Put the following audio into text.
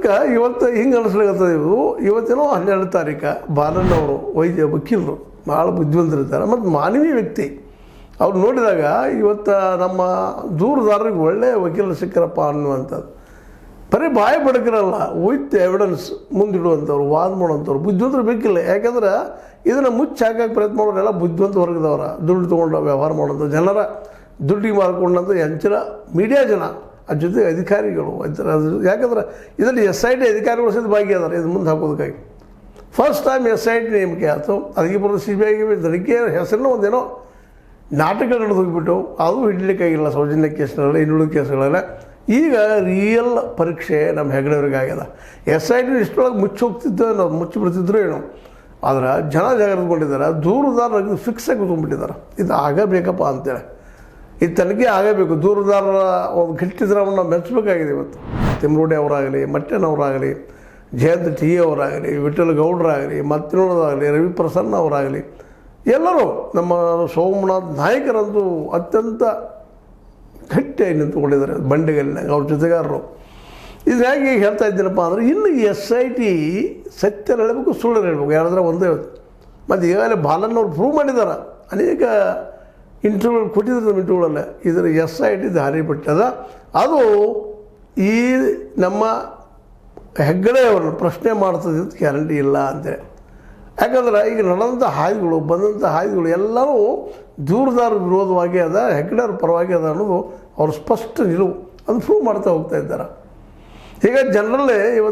ಅದಕ್ಕೆ ಇವತ್ತು ಹಿಂಗೆ ಅನಿಸ್ಲಿಕ್ಕತ್ತದ ಇವತ್ತೇನೋ 12 ತಾರೀಕು ಬಾಲಣ್ಣವರು ವಕೀಲರು ಭಾಳ ಬುದ್ಧಿವಂತರಿದ್ದಾರೆ ಮತ್ತು ಮಾನವೀಯ ವ್ಯಕ್ತಿ. ಅವ್ರು ನೋಡಿದಾಗ ಇವತ್ತು ನಮ್ಮ ದೂರದಾರರಿಗೆ ಒಳ್ಳೆಯ ವಕೀಲರು ಸಿಕ್ಕರಪ್ಪ ಅನ್ನುವಂಥದ್ದು. ಬರೀ ಬಾಯಿ ಬಡಕರಲ್ಲ, ವಿತ್ ಎವಿಡೆನ್ಸ್ ಮುಂದಿಡುವಂಥವ್ರು, ವಾದ ಮಾಡುವಂಥವ್ರು ಬುದ್ಧಿವಂತರು ಬೇಕಿಲ್ಲ. ಯಾಕಂದ್ರೆ ಇದನ್ನು ಮುಚ್ಚಿ ಹಾಕೋಕ್ಕೆ ಪ್ರಯತ್ನ ಮಾಡೋರೆಲ್ಲ ಬುದ್ಧಿವಂತ ವರ್ಗದವರ, ದುಡ್ಡು ತೊಗೊಂಡು ವ್ಯವಹಾರ ಮಾಡೋಂಥ ಜನರ ದುಡ್ಡಿಗೆ ಮಾರ್ಕೊಂಡಂಥ ಎಂಚರ ಮೀಡಿಯಾ ಜನ, ಅದ್ರ ಜೊತೆ ಅಧಿಕಾರಿಗಳು. ಯಾಕಂದ್ರೆ ಇದರಲ್ಲಿ SIT ಅಧಿಕಾರಿಗಳು ಸಹಿತ ಭಾಗಿಯಾದಾರೆ ಇದು ಮುಂದೆ ಹಾಕೋದಕ್ಕಾಗಿ. ಫಸ್ಟ್ ಟೈಮ್ SIT ನೇಮಕ ಆಯಿತು. ಅದಕ್ಕೆ ಬರೋದು CBI ತನಿಖೆ ಹೆಸರನ್ನ ಒಂದೇನೋ ನಾಟಕ ನಡೆದು ಹೋಗಿಬಿಟ್ಟು ಅದು ಹಿಡಲಿಕ್ಕಾಗಿಲ್ಲ ಸೌಜನ್ಯ ಕೇಸ್ಗಳಲ್ಲಿ, ಇನ್ನುಳಿದ ಕೇಸ್ಗಳೆಲ್ಲ. ಈಗ ರಿಯಲ್ ಪರೀಕ್ಷೆ ನಮ್ಮ ಹೆಗ್ಡೆಯವ್ರಿಗೆ ಆಗ್ಯದ. SIT ಇಷ್ಟೊಳಗೆ ಮುಚ್ಚಿ ಹೋಗ್ತಿದ್ದೋ ಏನೋ, ಮುಚ್ಚಿ ಬಿಡ್ತಿದ್ರು ಏನೋ. ಆದ್ರೆ ಜನ ಜಾಗೃತಗೊಂಡಿದ್ದಾರೆ, ದೂರದಾರರಿಗೆ ಫಿಕ್ಸ್ ಆಗಿ ಕೂತ್ಕೊಂಡ್ಬಿಟ್ಟಿದ್ದಾರೆ. ಇದು ಆಗಬೇಕಪ್ಪ ಅಂತೇಳಿ, ಇದು ತನಿಖೆ ಆಗಬೇಕು. ದೂರದಾರರ ಒಂದು ಗಟ್ಟಿದ್ರೆ ಅವನ್ನ ಮೆಚ್ಚಬೇಕಾಗಿದೆ. ಇವತ್ತು ತಿಮ್ರೋಡಿ ಅವರಾಗಲಿ, ಮಟ್ಟೆನವರಾಗಲಿ, ಜಯಂತ್ TA ಅವರಾಗಲಿ, ವಿಠ್ಠಲ ಗೌಡರಾಗಲಿ, ಮತ್ತಿನೋಡದಾಗಲಿ, ರವಿ ಪ್ರಸನ್ನ ಅವರಾಗಲಿ, ಎಲ್ಲರೂ ನಮ್ಮ ಸೋಮನಾಥ್ ನಾಯಕರಂತೂ ಅತ್ಯಂತ ಗಟ್ಟಿಯಾಗಿ ನಿಂತುಕೊಂಡಿದ್ದಾರೆ ಬಂಡೆಗಲ್ಲಿನಾಗ ಅವ್ರ ಜೊತೆಗಾರರು. ಇದು ಹೇಗೆ ಹೇಳ್ತಾ ಇದ್ದೀನಪ್ಪ ಅಂದರೆ, ಇನ್ನು SIT ಸತ್ಯ ಹೇಳಬೇಕು, ಸುಳ್ಳು ಹೇಳಬೇಕು, ಯಾರಾದ್ರೆ ಒಂದೇ ಇವತ್ತು. ಮತ್ತು ಈಗಾಗಲೇ ಬಾಲನ್ನವ್ರು ಪ್ರೂವ್ ಮಾಡಿದ್ದಾರೆ, ಅನೇಕ ಇಂಟರ್ವ್ಯೂ ಕೊಟ್ಟಿದ್ದಾರೆ. ಇಂಟರ್ವ್ಯೂಗಳಲ್ಲೇ ಇದರ SIT ದಾರಿ ಬಿಟ್ಟದ. ಅದು ಈ ನಮ್ಮ ಹೆಗ್ಗಡೆಯವ್ರನ್ನ ಪ್ರಶ್ನೆ ಮಾಡ್ತದೆ ಅಂತ ಗ್ಯಾರಂಟಿ ಇಲ್ಲ ಅಂತೇಳಿ. ಯಾಕಂದ್ರೆ ಈಗ ನಡೆದಂಥ ಹಾದಿಗಳು, ಬಂದಂಥ ಹಾದಿಗಳು ಎಲ್ಲವೂ ದೂರದಾರ ವಿರೋಧವಾಗಿ ಅದ, ಹೆಗ್ಗಡೆಯವ್ರ ಪರವಾಗಿ ಅದ ಅನ್ನೋದು ಅವ್ರ ಸ್ಪಷ್ಟ ನಿಲುವು. ಅದು ಪ್ರೂವ್ ಮಾಡ್ತಾ ಹೋಗ್ತಾ ಇದ್ದಾರೆ. ಹೀಗಾಗಿ ಜನರಲ್ಲೇ ಇವತ್ತು